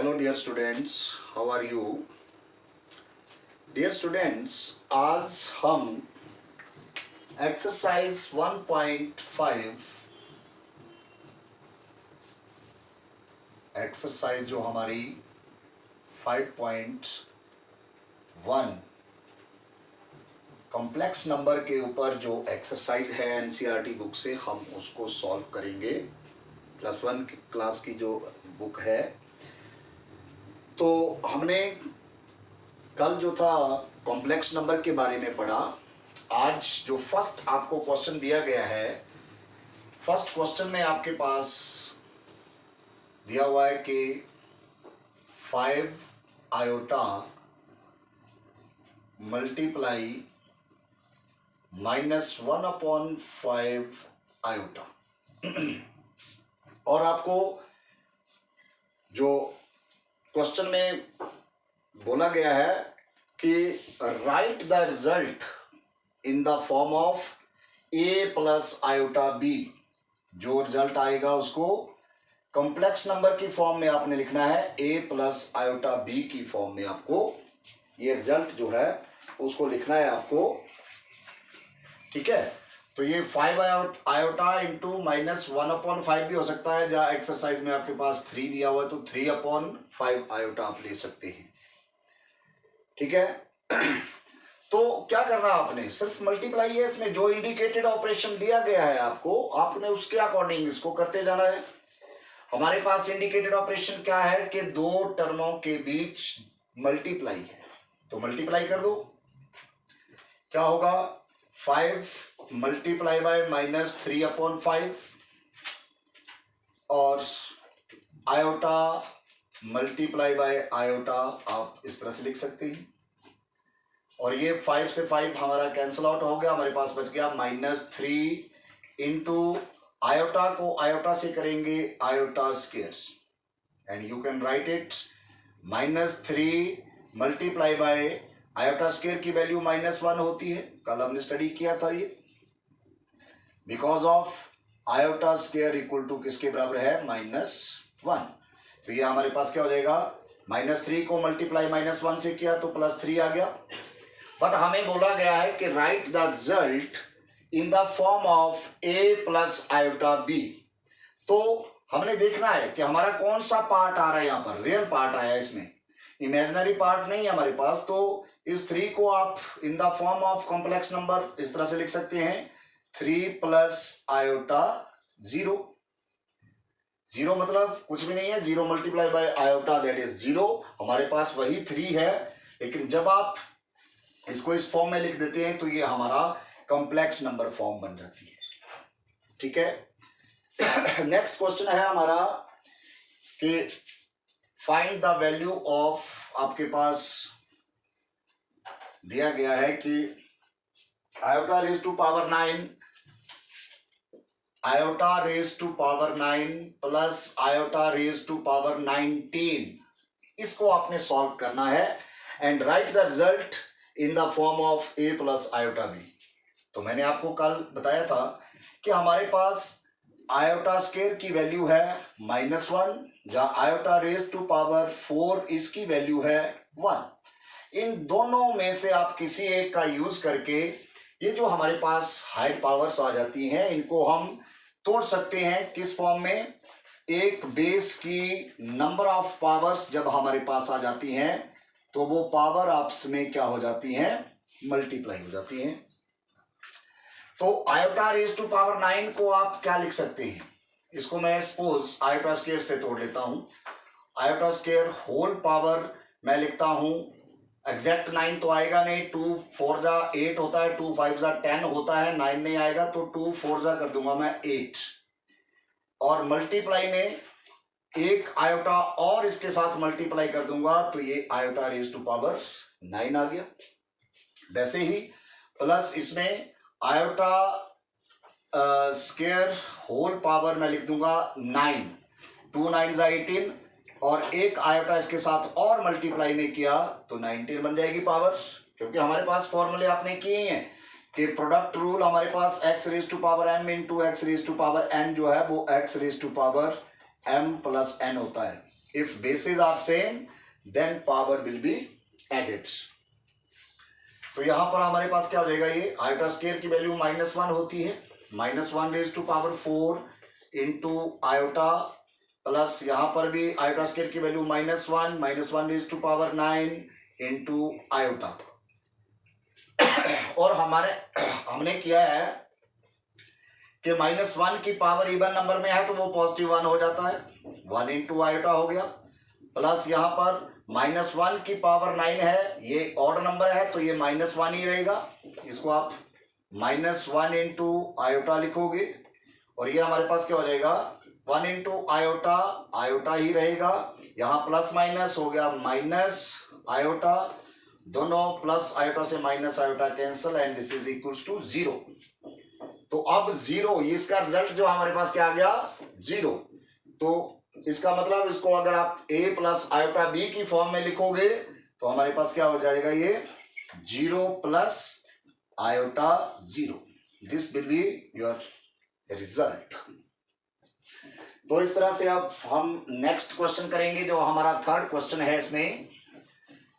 Hello dear students, how are you? Dear students, आज हम exercise 1.5 exercise जो हमारी 5.1 कॉम्प्लेक्स नंबर के ऊपर जो एक्सरसाइज है एनसीईआरटी बुक से हम उसको सॉल्व करेंगे। +1 क्लास की जो बुक है। तो हमने कल जो था कॉम्प्लेक्स नंबर के बारे में पढ़ा। आज जो फर्स्ट आपको क्वेश्चन दिया गया है, फर्स्ट क्वेश्चन में आपके पास दिया हुआ है कि 5 आयोटा मल्टीप्लाई -1/5 आयोटा और आपको जो क्वेश्चन में बोला गया है कि right the result in the form of a plus iota b। जो रिजल्ट आएगा उसको कॉम्प्लेक्स नंबर की फॉर्म में आपने लिखना है, a प्लस आयोटा b की फॉर्म में आपको ये रिजल्ट जो है उसको लिखना है आपको। ठीक है, तो ये 5 आयोटा इंटू -1/5 भी हो सकता है। जहाँ एक्सरसाइज में आपके पास 3 दिया हुआ है तो 3/5 आयोटा आप ले सकते हैं। ठीक है, तो क्या करना आपने, सिर्फ मल्टीप्लाई है, इसमें जो इंडिकेटेड ऑपरेशन दिया गया है आपको, आपने उसके अकॉर्डिंग इसको करते जाना है। हमारे पास इंडिकेटेड ऑपरेशन क्या है कि दो टर्मों के बीच मल्टीप्लाई है, तो मल्टीप्लाई कर दो। क्या होगा, 5 मल्टीप्लाई बाय -3/5 और आयोटा मल्टीप्लाई बाय आयोटा आप इस तरह से लिख सकते हैं। और ये 5 से 5 हमारा कैंसिल आउट हो गया, हमारे पास बच गया -3 इंटू आयोटा को आयोटा से करेंगे iota square, and you can write it -3 multiply by iota square की वैल्यू -1 होती है। कल हमने स्टडी किया था ये, because of iota square equal to किसके बराबर है, -1। तो ये हमारे पास क्या हो जाएगा, -3 को मल्टीप्लाई -1 से किया तो +3 आ गया। बट हमें बोला गया है कि right the result in the form of a plus iota b। तो हमने देखना है कि हमारा कौन सा पार्ट आ रहा है, यहाँ पर रियल पार्ट आया है, इसमें इमेजिनरी पार्ट नहीं है हमारे पास। तो इस 3 को आप इन the form of complex number इस तरह से लिख सकते हैं, 3 प्लस आयोटा 0। 0 मतलब कुछ भी नहीं है, 0 multiply by iota that is 0। हमारे पास वही 3 है, लेकिन जब आप इसको इस फॉर्म में लिख देते हैं तो ये हमारा कॉम्प्लेक्स नंबर फॉर्म बन जाती है। ठीक है, नेक्स्ट क्वेश्चन है हमारा कि फाइंड द वैल्यू ऑफ, आपके पास दिया गया है कि iota raise to power 9 iota raise to power 9 plus iota raise to power 19। इसको आपने सॉल्व करना है and write the result in the form of a plus iota b। तो मैंने आपको कल बताया था कि हमारे पास आयोटा स्क्वायर की वैल्यू है -1, जहां आयोटा रेज टू पावर 4 इसकी वैल्यू है 1। इन दोनों में से आप किसी एक का यूज करके ये जो हमारे पास हायर पावर्स आ जाती हैं, इनको हम तोड़ सकते हैं। किस फॉर्म में, एक बेस की नंबर ऑफ पावर्स जब हमारे पास आ जाती हैं तो वो पावर आपस में क्या हो जाती हैं, मल्टीप्लाई हो जाती हैं। तो आयोटा रेज टू पावर 9 को आप क्या लिख सकते हैं, इसको मैं सपोज आयोटा स्क्वायर से तोड़ लेता हूं। आयोटा स्क्वायर होल पावर मैं लिखता हूं, एग्जैक्ट 9 तो आएगा नहीं, 2 4 जा 8 होता है, 2 5 जा 10 होता है, 9 नहीं आएगा, तो 2 4 जा कर दूंगा मैं 8। और मल्टीप्लाई में एक आयोटा और इसके साथ मल्टीप्लाई कर दूंगा तो ये आयोटा रेज टू पावर 9 आ गया। वैसे ही प्लस इसमें आयोटा स्क्वायर होल पावर मैं लिख दूंगा 9, 2 9 जा 18, और एक आयोटा इसके साथ और मल्टीप्लाई में किया तो 19 बन जाएगी पावर। क्योंकि हमारे पास फॉर्मूले आपने किए हैं कि प्रोडक्ट रूल हमारे पास x raise to power m into x raise to power n जो है वो x raise to power m plus n होता है। If bases are same then power will be added. तो यहां पर हमारे पास क्या हो जाएगा, ये आयोटा स्क्वायर की वैल्यू -1 होती है, -1 raise to power 4 into iota, plus यहां पर भी आयोटा स्क्वायर की value -1 raise to power 9 into iota. और हमने किया है कि -1 की पावर इवन नंबर में है तो वो पॉजिटिव 1 हो जाता है, 1 इंटू आयोटा हो गया, प्लस यहां पर -1 की पावर 9 है, ये ऑड नंबर है तो ये -1 ही रहेगा, इसको आप -1 इंटू आयोटा लिखोगे, और ये हमारे पास क्या हो जाएगा 1 इंटू आयोटा, आयोटा ही रहेगा, यहां प्लस माइनस हो गया माइनस आयोटा, दोनों प्लस आयोटा से minus iota cancel and this is equals to 0। तो अब 0, इसका रिजल्ट जो हमारे पास क्या आ गया 0। तो इसका मतलब इसको अगर आप a प्लस आयोटा b की फॉर्म में लिखोगे तो हमारे पास क्या हो जाएगा, ये 0 plus iota 0, this will be your result. तो इस तरह से अब हम नेक्स्ट क्वेश्चन करेंगे जो हमारा थर्ड क्वेश्चन है। इसमें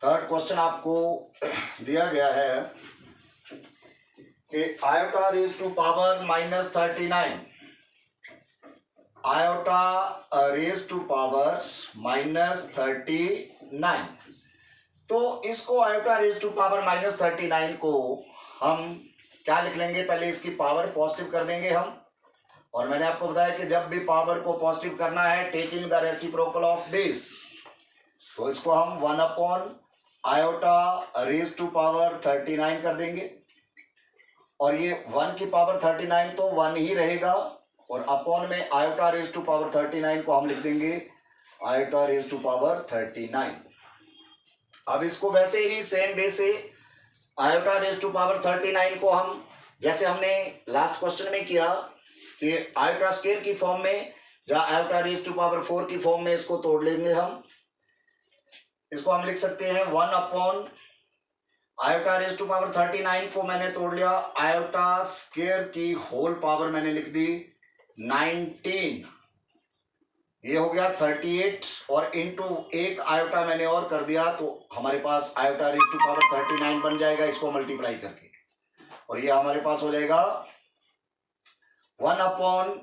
थर्ड क्वेश्चन आपको दिया गया है कि iota raise to power -39, iota raise to power -39, तो इसको आयोटा रेज टू पावर -39 को हम क्या लिख लेंगे, पहले इसकी पावर पॉजिटिव कर देंगे हम, और मैंने आपको बताया कि जब भी पावर को पॉजिटिव करना है taking the reciprocal of base, तो इसको हम 1 upon iota raise to power 39 कर देंगे, और ये 1 की पावर 39 तो 1 ही रहेगा, और अपॉन में आयोटा रेज टू पावर 39 को हम लिख देंगे आयोटा रेज टू पावर 39। अब इसको वैसे ही सेम वे से आयोटा रेज टू पावर 39 को हम जैसे हमने लास्ट क्वेश्चन में किया कि आयोटा स्क्वायर की फॉर्म में या आयोटा रेज टू पावर 4 की फॉर्म में इसको तोड़ लेंगे हम। इसको हम लिख सकते हैं 1 upon iota raise to power 39 को मैंने तोड़ लिया, आयोटा स्क्वायर की होल पावर मैंने लिख दी 19, ये हो गया 38, और इंटू एक आयोटा मैंने और कर दिया तो हमारे पास आयोटा रेज टू पावर 39 बन जाएगा, इसको मल्टीप्लाई करके, और ये हमारे पास हो जाएगा 1 अपॉन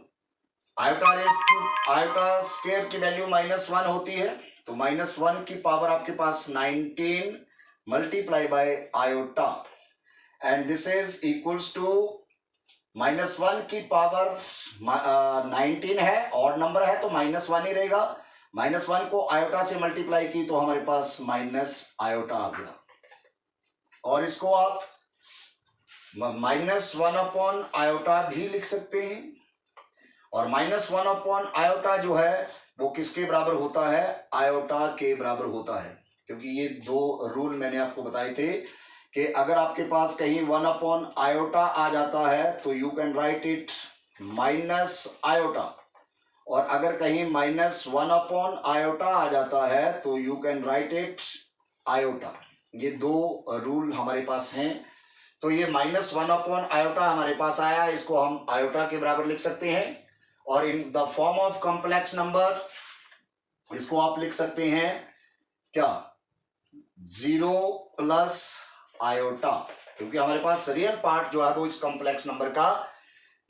आयोटा स्क्वायर की वैल्यू -1 होती है, तो -1 की पावर आपके पास 19 multiply by iota, and this is equals to -1 की पावर 19 है, ऑड नंबर है तो -1 ही रहेगा, -1 को आयोटा से मल्टीप्लाई की तो हमारे पास माइनस आयोटा आ गया, और इसको आप -1 अपॉन आयोटा भी लिख सकते हैं, और -1 अपॉन आयोटा जो है वो किसके बराबर होता है, आयोटा के बराबर होता है, क्योंकि ये दो रूल मैंने आपको बताए थे कि अगर आपके पास कहीं 1 अपॉन आयोटा आ जाता है तो you can write it minus iota, और अगर कहीं -1 अपॉन आयोटा आ जाता है तो you can write it iota. ये दो रूल हमारे पास हैं, तो ये -1 अपॉन आयोटा हमारे पास आया, इसको हम आयोटा के बराबर लिख सकते हैं, और इन the form of complex number इसको आप लिख सकते हैं क्या 0 प्लस आयोटा, क्योंकि हमारे पास रियल पार्ट जो है वो इस कॉम्प्लेक्स नंबर का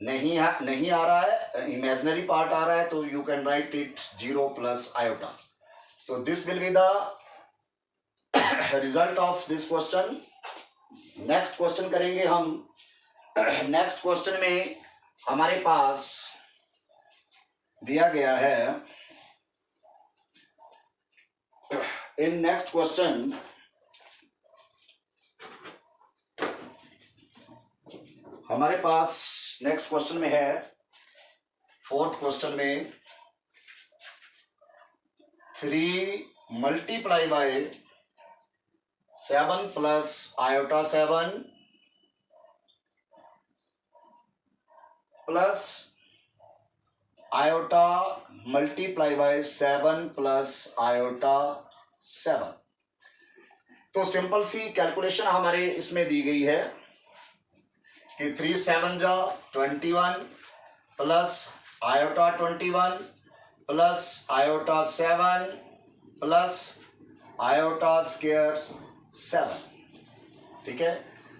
नहीं आ रहा है, इमेजिनरी पार्ट आ रहा है, तो you can write it 0 plus iota. तो this will be the result of this question. Next question करेंगे हम। नेक्स्ट क्वेश्चन में हमारे पास दिया गया है, इन नेक्स्ट क्वेश्चन हमारे पास नेक्स्ट क्वेश्चन में है, फोर्थ क्वेश्चन में 3 multiply bye 7 plus iota 7 plus iota multiply by 7 plus iota 7। तो सिंपल सी कैलकुलेशन हमारे इसमें दी गई है कि 3 7 जा 21 plus iota 21 plus iota 7 plus iota square 7, ठीक है।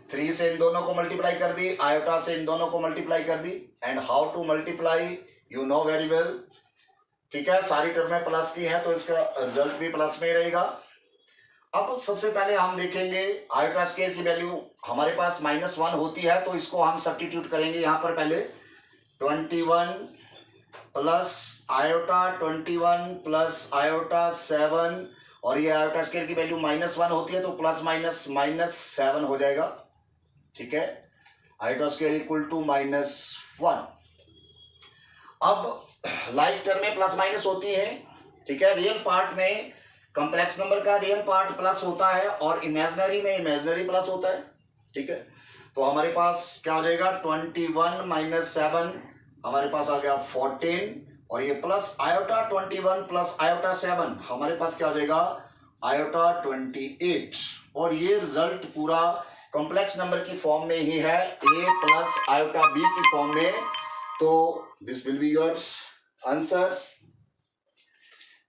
3 से इन दोनों को मल्टीप्लाई कर दी, आयोटा से इन दोनों को मल्टीप्लाई कर दी, and how to multiply you know very well, ठीक है। सारी टर्में प्लस की हैं तो इसका रिजल्ट भी प्लस में ही रहेगा। अब सबसे पहले हम देखेंगे आयोटा स्क्वायर की वैल्यू हमारे पास -1 होती है, तो इसको हम सब्स्टिट्यूट करेंगे यहाँ पर पहले 21 प्लस आयोटा 21 प्लस आयोटा 7, और ये आयोटा स्क्वायर की वैल्यू -1 होती है तो प्लस माइनस -7 हो जाएगा, ठीक है। Iota square equal to -1। अब लाइक टर्म में प्लस माइनस होती है, ठीक है। रियल पार्ट में कॉम्प्लेक्स नंबर का रियल पार्ट प्लस होता है और इमेजिनरी में इमेजिनरी प्लस होता है, ठीक है। तो हमारे पास क्या हो जाएगा 21 - 7 हमारे पास आ गया 14, और ये प्लस आयोटा 21 प्लस आयोटा 7 हमारे पास क्या हो जाएगा आयोटा 28, और ये रिजल्ट पूरा कॉम्प्लेक्स नंबर की फॉर्म में ही है, a प्लस आयोटा b की फॉर्म में। तो this will be your answer.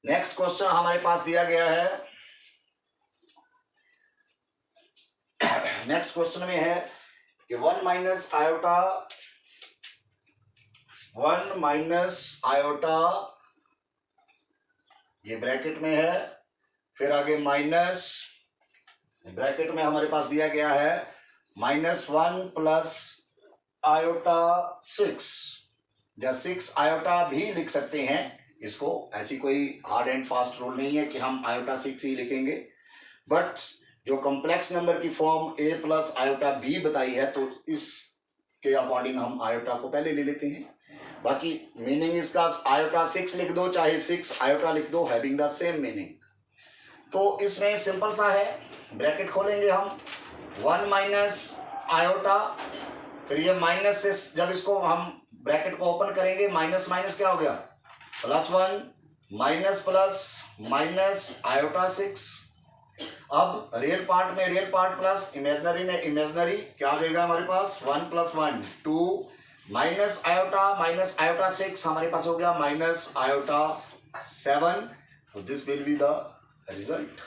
Next question हमारे पास दिया गया है, नेक्स्ट क्वेश्चन में है कि 1 माइनस आयोटा ये ब्रैकेट में है, फिर आगे माइनस ब्रैकेट में हमारे पास दिया गया है -1 प्लस आयोटा 6, या 6 आयोटा भी लिख सकते हैं इसको, ऐसी कोई हार्ड एंड फास्ट रूल नहीं है कि हम आयोटा 6 ही लिखेंगे, बट जो कॉम्प्लेक्स नंबर की form a plus iota b बताई है तो इसके अकॉर्डिंग हम आयोटा को पहले ले लेते हैं। बाकी मीनिंग इसका आयोटा 6 लिख दो चाहे 6 आयोटा लिख दो, हैविंग द सेम मीनिंग। तो इसमें सिंपल सा है, ब्रैकेट खोलेंगे हम 1 माइनस आयोटा, फिर ये माइनस से जब इसको हम ब्रैकेट को ओपन करेंगे माइनस माइनस क्या हो गया +1, माइनस प्लस माइनस आयोटा 6। अब रियल पार्ट में रियल पार्ट प्लस इमेजिनरी में इमेजिनरी क्या हो जाएगा हमारे पास 1 + 1 2, माइनस आयोटा 6 हमारे पास हो गया माइनस आयोटा 7। तो this will be the result.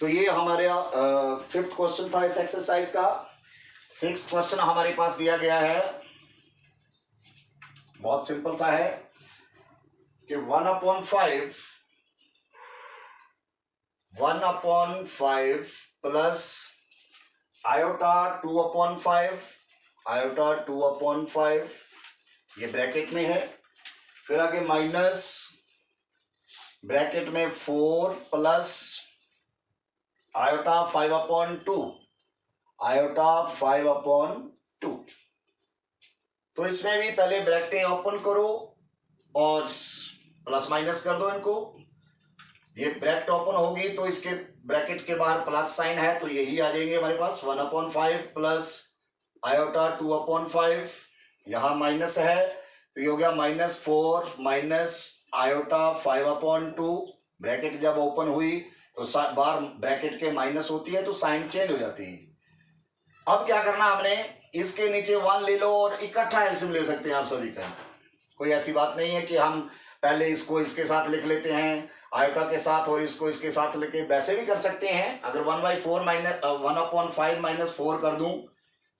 तो ये हमारे 5th क्वेश्चन था इस एक्सरसाइज का। 6th क्वेश्चन हमारे पास दिया गया है, बहुत सिंपल सा है कि 1/5 प्लस आयोटा 2/5 ये ब्रैकेट में है, फिर आगे माइनस ब्रैकेट में 4 प्लस आयोटा 5/2 तो इसमें भी पहले ब्रैकेटें ओपन करो और प्लस माइनस कर दो इनको। ये ब्रैकेट ओपन होगी तो इसके ब्रैकेट के बाहर प्लस साइन है तो यही आ जाएंगे हमारे पास 1/5 प्लस आयोटा 2/5, यहां माइनस है तो ये हो गया -4 माइनस आयोटा 5/2। ब्रैकेट जब ओपन हुई तो बार ब्रैकेट के माइनस होती है तो साइन चेंज हो जाती है। अब क्या करना हमने, इसके नीचे 1 ले लो और इकट्ठा एलसीएम ले सकते हैं आप सभी का, कोई ऐसी बात नहीं है कि हम पहले इसको इसके साथ लिख लेते हैं आयोटा के साथ और इसको इसके साथ लेके, वैसे भी कर सकते हैं। अगर 1/5 - 4 कर दूं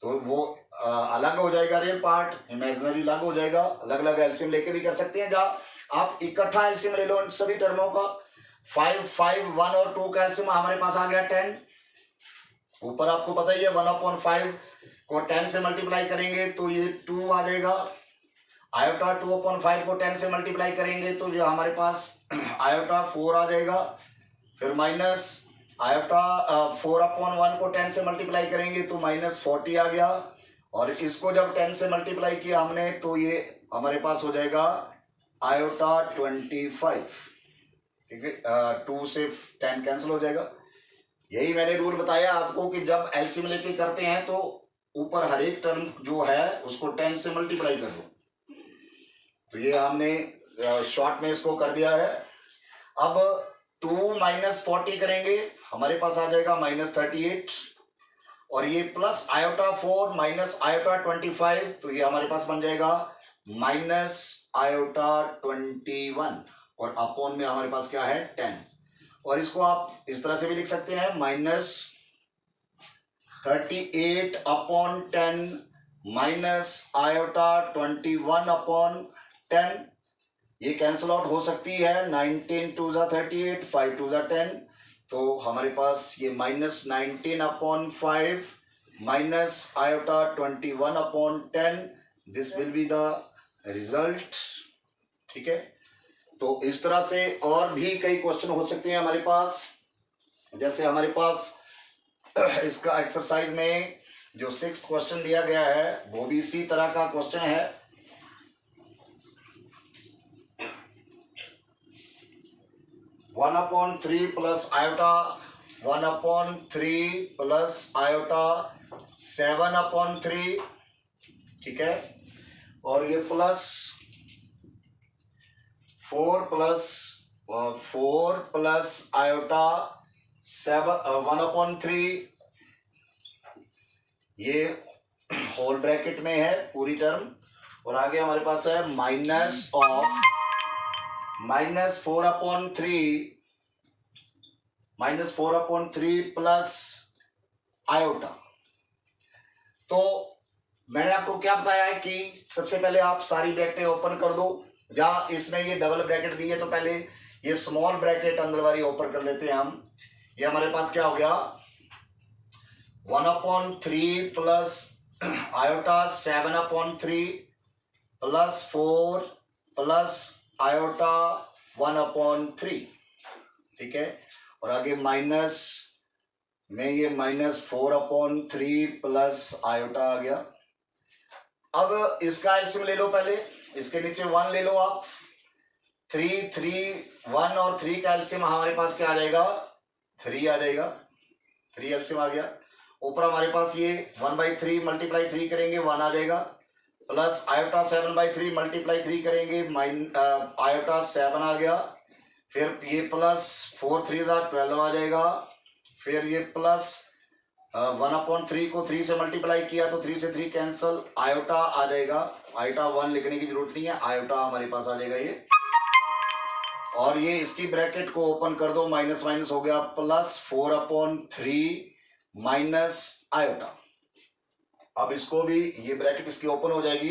तो वो अलग हो जाएगा, रियल पार्ट इमेजिनरी अलग हो जाएगा, अलग अलग एलसीएम लेके भी कर सकते हैं। जहाँ आप इकट्ठा एलसीएम ले लो इन सभी टर्मों का, 5 1 और 2 का एलसीएम हमारे पास आ गया 10। ऊपर आपको पता ही है 1/5 को 10 से मल्टीप्लाई करेंगे तो ये 2 आ जाएगा, आयोटा 2/5 को 10 से मल्टीप्लाई करेंगे तो जो हमारे पास आयोटा 4 आ जाएगा, फिर माइनस आयोटा 4/1 को 10 से मल्टीप्लाई करेंगे तो -40 आ गया, और इसको जब 10 से मल्टीप्लाई किया हमने तो ये हमारे पास हो जाएगा आयोटा 25, ठीक है। 2 से 10 कैंसिल हो जाएगा। यही मैंने रूल बताया आपको कि जब एलसीएम लेके करते हैं तो ऊपर हर एक टर्म जो है उसको 10 से मल्टीप्लाई कर दो। तो ये हमने शॉर्ट में इसको कर दिया है। अब 2 - 40 करेंगे हमारे पास आ जाएगा -38, और ये प्लस आयोटा 4 माइनस आयोटा 25 तो ये हमारे पास बन जाएगा माइनस आयोटा 21। और अपॉन में हमारे पास क्या है 10, और इसको आप इस तरह से भी लिख सकते हैं -38 अपॉन 10 माइनस आयोटा 21 अपॉन 10, ये कैंसिल आउट हो सकती है। 19 2 ज़ा 38, 5 2 ज़ा 10, तो हमारे पास ये -19 upon 5 minus iota 21 upon 10, this will be the result. ठीक है, तो इस तरह से और भी कई क्वेश्चन हो सकते हैं हमारे पास। जैसे हमारे पास इसका एक्सरसाइज में जो 6th क्वेश्चन दिया गया है वो भी इसी तरह का क्वेश्चन है। 1/3 प्लस आयोटा 1/3 प्लस आयोटा 7/3, ठीक है, और ये प्लस 4 प्लस आयोटा 1/3, ये होल ब्रैकेट में है पूरी टर्म, और आगे हमारे पास है -4/3 प्लस आयोटा। तो मैंने आपको क्या बताया है कि सबसे पहले आप सारी ब्रैकेटें ओपन कर दो। जहां इसमें ये डबल ब्रैकेट दी है तो पहले ये स्मॉल ब्रैकेट अंदर वाली ओपन कर लेते हैं हम। ये हमारे पास क्या हो गया 1/3 plus iota 7/3 plus 4 plus iota 1/3, ठीक है, और आगे माइनस में ये -4/3 प्लस आयोटा आ गया। अब इसका एलसीएम ले लो, पहले इसके नीचे 1 ले लो आप। 3 3 1 और 3 का एलसीएम हमारे पास क्या आ जाएगा 3 आ जाएगा, 3 एलसीएम आ गया। ऊपर हमारे पास ये 1/3 मल्टीप्लाई 3 करेंगे 1 आ जाएगा, प्लस आयोटा 7/3 मल्टीप्लाई 3 करेंगे आयोटा 7 आ गया, फिर ये प्लस 4 3 12 आ जाएगा, फिर ये प्लस 1/3 को 3 से मल्टीप्लाई किया तो 3 से 3 कैंसल, आयोटा आ जाएगा, आयोटा 1 लिखने की जरूरत नहीं है, आयोटा हमारे पास आ जाएगा ये, और ये इसकी ब्रैकेट को ओपन कर दो, माइनस माइनस हो गया प्लस 4/3 माइनस आयोटा। अब इसको भी ये ब्रैकेट इसकी ओपन हो जाएगी,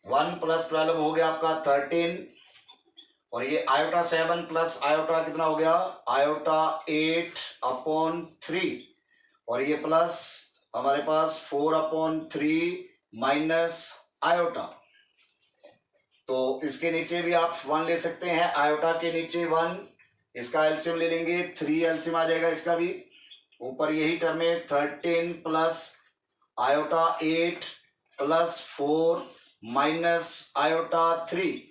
1 + 12 हो गया आपका 13, और ये आयोटा 7 प्लस आयोटा कितना हो गया आयोटा 8/3, और ये प्लस हमारे पास 4/3 माइनस आयोटा। तो इसके नीचे भी आप 1 ले सकते हैं, आयोटा के नीचे 1, इसका एलसीएम ले लेंगे 3 एलसीएम आ जाएगा इसका भी। ऊपर यही टर्म है 13 plus iota 8 plus 4 minus iota 3,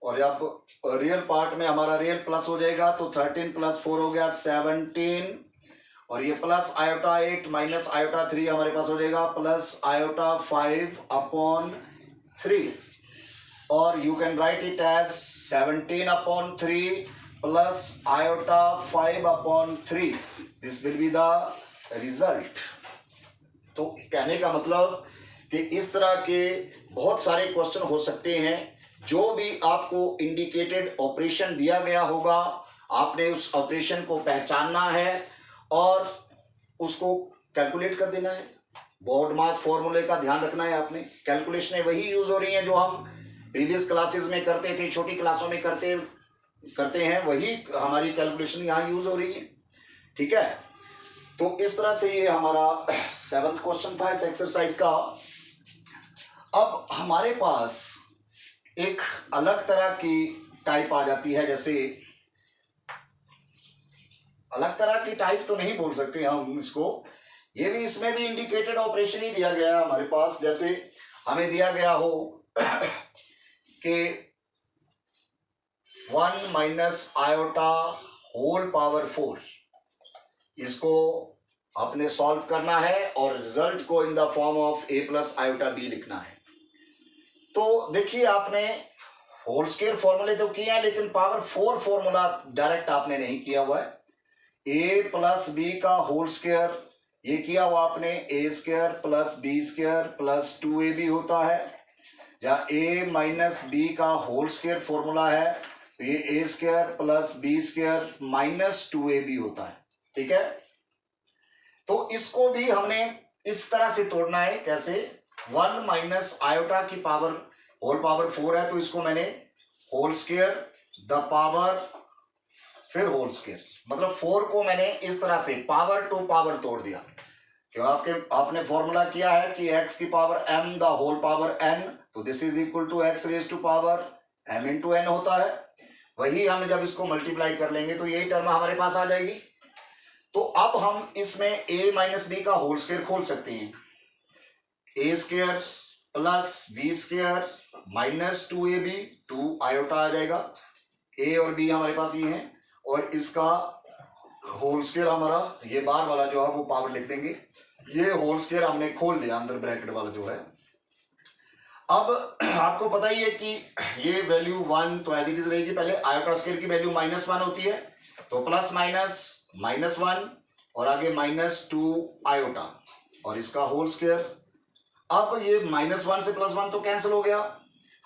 और अब रियल पार्ट में हमारा रियल प्लस हो जाएगा तो 13 + 4 हो गया 17, और ये प्लस आयोटा 8 माइनस आयोटा 3 हमारे पास हो जाएगा प्लस आयोटा 5/3, और you can write it as 17/3 plus iota 5/3, this will be the result. तो कहने का मतलब कि इस तरह के बहुत सारे क्वेश्चन हो सकते हैं। जो भी आपको इंडिकेटेड ऑपरेशन दिया गया होगा आपने उस ऑपरेशन को पहचानना है और उसको कैलकुलेट कर देना है। बोर्ड मास फॉर्मूले का ध्यान रखना है आपने। कैलकुलेशनें वही यूज हो रही हैं जो हम प्रीवियस क्लासेस में करते थे, छोटी क्लासों में करते हैं, वही हमारी कैलकुलेशन यहाँ यूज हो रही है। ठीक है, तो इस तरह से ये हमारा 7th क्वेश्चन था इस एक्सरसाइज का। अब हमारे पास एक अलग तरह की टाइप आ जाती है, जैसे अलग तरह की टाइप तो नहीं बोल सकते हम इसको, ये भी इसमें भी इंडिकेटेड ऑपरेशन ही दिया गया है हमारे पास। जैसे हमें दिया गया हो कि 1 माइनस आयोटा होल पावर 4, इसको आपने सॉल्व करना है और रिजल्ट को इन the form of a plus iota b लिखना है। तो देखिए आपने होल स्क्वायर फॉर्मूले तो किए हैं, लेकिन पावर 4 फॉर्मूला डायरेक्ट आपने नहीं किया हुआ है। a प्लस b का होल स्क्वायर ये किया हुआ आपने, a² plus b² plus 2ab होता है, या a माइनस b का होल स्क्वायर फॉर्मूला है तो ये A square plus B square minus 2ab होता है। ठीक है, तो इसको भी हमने इस तरह से तोड़ना है। कैसे? 1 माइनस आयोटा की पावर होल पावर 4 है, तो इसको मैंने होल स्क्वायर द पावर फिर होल स्क्वायर, मतलब 4 को मैंने इस तरह से पावर टू पावर तोड़ दिया। क्यों? आपने फॉर्मूला किया है कि x की power m the whole power n, तो this is equal to x raise to power m into n होता है। वही हम जब इसको मल्टीप्लाई कर लेंगे तो यही टर्म हमारे पास आ जाएगी। तो अब हम इसमें a माइनस बी का होल स्क्वायर खोल सकते हैं। A square plus B square minus 2ab, 2 iota आ जाएगा। a और b हमारे पास ये हैं, और इसका होल स्क्वायर हमारा ये बार वाला जो है वो पावर लिख देंगे। ये होल स्क्वायर हमने खोल दिया अंदर ब्रैकेट वाला जो है। अब आपको पता ही है कि ये वैल्यू 1 तो एज इट इज रहेगी। पहले आयोटा स्क्वायर की वैल्यू -1 होती है, तो प्लस माइनस -1 और आगे -2 आयोटा और इसका होल स्क्वायर। अब ये -1 से +1 तो कैंसिल हो गया,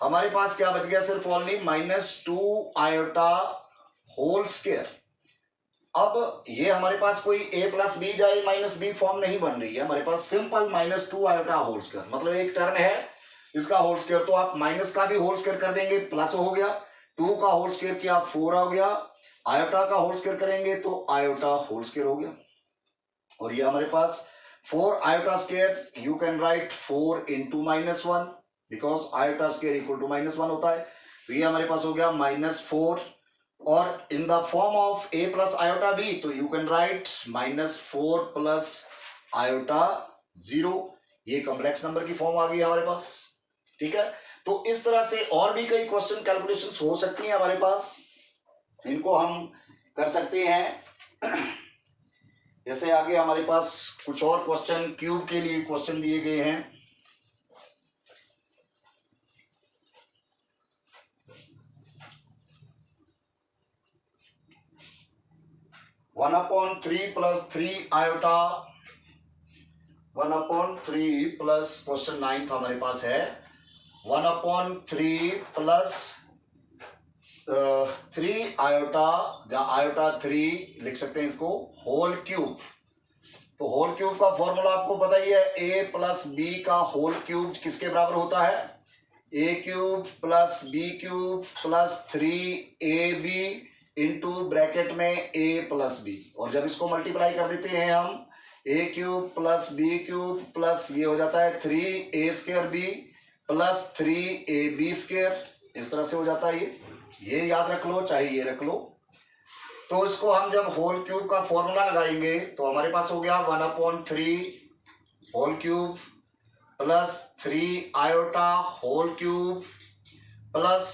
हमारे पास क्या बच गया? सिर्फ ओनली -2 आयोटा होल स्क्वायर। अब ये हमारे पास कोई a प्लस बी जाए माइनस बी फॉर्म नहीं बन रही है, हमारे पास सिंपल -2 आयोटा होल स्क्वायर, मतलब एक टर्म है इसका होल स्क्वायर, तो आप माइनस का भी होल स्क्वायर कर देंगे, प्लस हो गया। 2 का होल स्क्वायर किया 4 हो गया, आयोटा का होल स्क्वायर करेंगे तो आयोटा होल स्क्वायर हो गया। और ये हमारे पास 4 iota square, you can write 4 into -1 because iota square equal to -1 होता है। तो ये हमारे पास हो गया -4, और इन the form of a plus iota b, तो you can write -4 plus iota 0। ये कॉम्प्लेक्स नंबर की फॉर्म आ गई हमारे पास। ठीक है, तो इस तरह से और भी कई क्वेश्चन कैलकुलेशंस हो सकती हैं हमारे पास, इनको हम कर सकते हैं। जैसे आगे हमारे पास कुछ और क्वेश्चन क्यूब के लिए क्वेश्चन दिए गए हैं। One upon 3 plus 3 iota 1/3 plus question 9 हमारे पास है 1/3 प्लस 3 आयोटा, या आयोटा 3 लिख सकते हैं इसको, होल क्यूब। तो होल क्यूब का फॉर्मूला आपको पता ही है, a प्लस बी का होल क्यूब किसके बराबर होता है? a cube plus b cube plus 3ab into bracket में a प्लस बी, और जब इसको मल्टीप्लाई कर देते हैं हम a cube plus b cube plus ये हो जाता है 3a square b plus 3ab square, इस तरह से हो जाता है। ये याद रख लो, चाहे ये रख लो। तो इसको हम जब होल क्यूब का फॉर्मूला लगाएंगे तो हमारे पास हो गया 1/3 whole cube plus 3 iota whole cube plus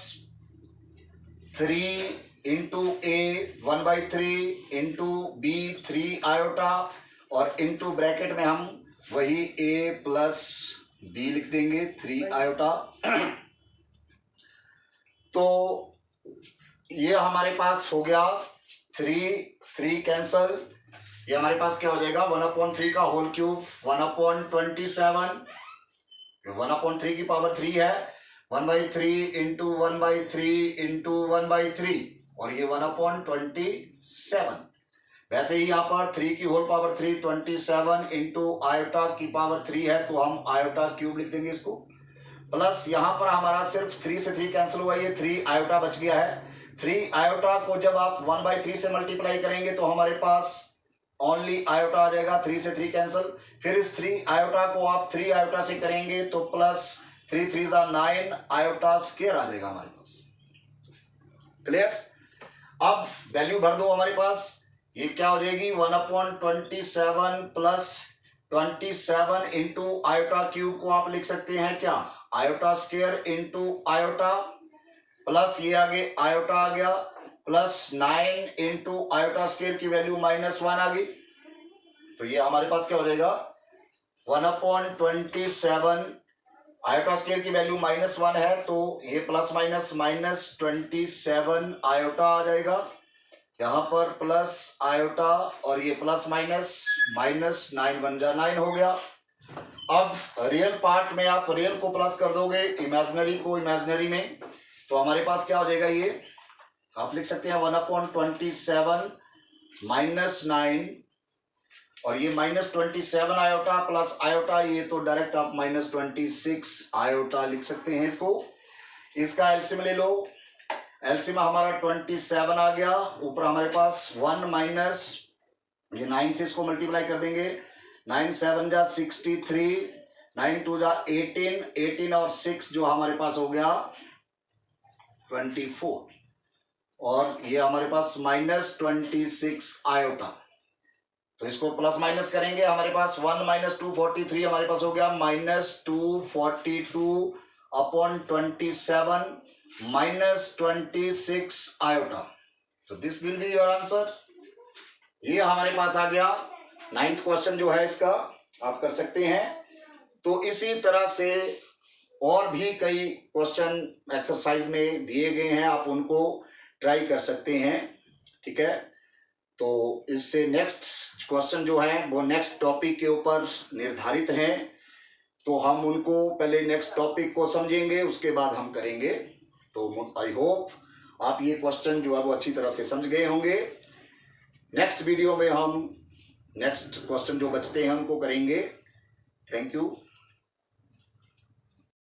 3 into a 1/3 into b 3 iota, और इंटू ब्रैकेट में हम वही a प्लस b लिख देंगे 3 आयोटा। तो ये हमारे पास हो गया 3 कैंसल, ये हमारे पास क्या हो जाएगा 1/3 का होल क्यूब 1/27, 1/3 की पावर 3 है 1/3 इंटू 1/3 इंटू 1/3, और ये 1/27। वैसे ही यहाँ पर 3 की होल पावर 3 27 इंटू आयोटा की पावर 3 है, तो हम आयोटा क्यूब लिख देंगे इसको, प्लस यहाँ पर हमारा सिर्फ 3 से 3 कैंसिल हुआ, ये 3 आयोटा बच गया है। 3 आयोटा को जब आप 1/3 से मल्टीप्लाई करेंगे तो हमारे पास ओनली आयोटा आ जाएगा, 3 से 3 कैंसिल। फिर इस 3 आयोटा को आप 3 आयोटा से करेंगे तो प्लस 3 3 9 आयोटा स्क्वायर आ जाएगा हमारे पास। क्लियर? अब वैल्यू भर दो हमारे पास, ये क्या हो जाएगी 1/27 प्लस 27 इंटू आयोटा क्यूब को आप लिख सकते हैं क्या, iota square into iota, plus ये आगे आयोटा आ गया, प्लस 9 इंटू आयोटा स्क्वायर की वैल्यू -1 आ गई। तो ये हमारे पास क्या हो जाएगा 1/27, आयोटा स्क्वायर की वैल्यू -1 है, तो ये प्लस माइनस -27 आयोटा आ जाएगा, यहाँ पर प्लस आयोटा और ये प्लस माइनस -9 बन जा 9 हो गया। अब रियल पार्ट में आप रियल को प्लस कर दोगे, इमेजिनरी को इमेजिनरी में, तो हमारे पास क्या हो जाएगा ये आप लिख सकते हैं 1/27 -9, और ये -27 आयोटा प्लस आयोटा, ये तो डायरेक्ट आप -26 आयोटा लिख सकते हैं इसको। इसका एलसीएम ले लो, एलसीएम हमारा 27 आ गया, ऊपर हमारे पास 1 माइनस ये 9 से इसको मल्टीप्लाई कर देंगे, 9 7 जा 63, 9 2 जा 18, 18 और 6 जो हमारे पास हो गया 24, और ये हमारे पास -26 आयोटा। तो इसको प्लस माइनस करेंगे, हमारे पास 1 - 243 हमारे पास हो गया -242 अपॉन 27 -26 आयोटा। तो this will be your answer. ये हमारे पास आ गया 9th क्वेश्चन जो है इसका आप कर सकते हैं। तो इसी तरह से और भी कई क्वेश्चन एक्सरसाइज में दिए गए हैं, आप उनको ट्राई कर सकते हैं, ठीक है। तो इससे नेक्स्ट क्वेश्चन जो है वो नेक्स्ट टॉपिक के ऊपर निर्धारित हैं, तो हम उनको पहले नेक्स्ट टॉपिक को समझेंगे, उसके बाद हम करेंगे। तो आई होप आप ये क्वेश्चन जो है वो अच्छी तरह से समझ गए होंगे। नेक्स्ट वीडियो में हम नेक्स्ट क्वेश्चन जो बचते हैं उनको करेंगे। Thank you.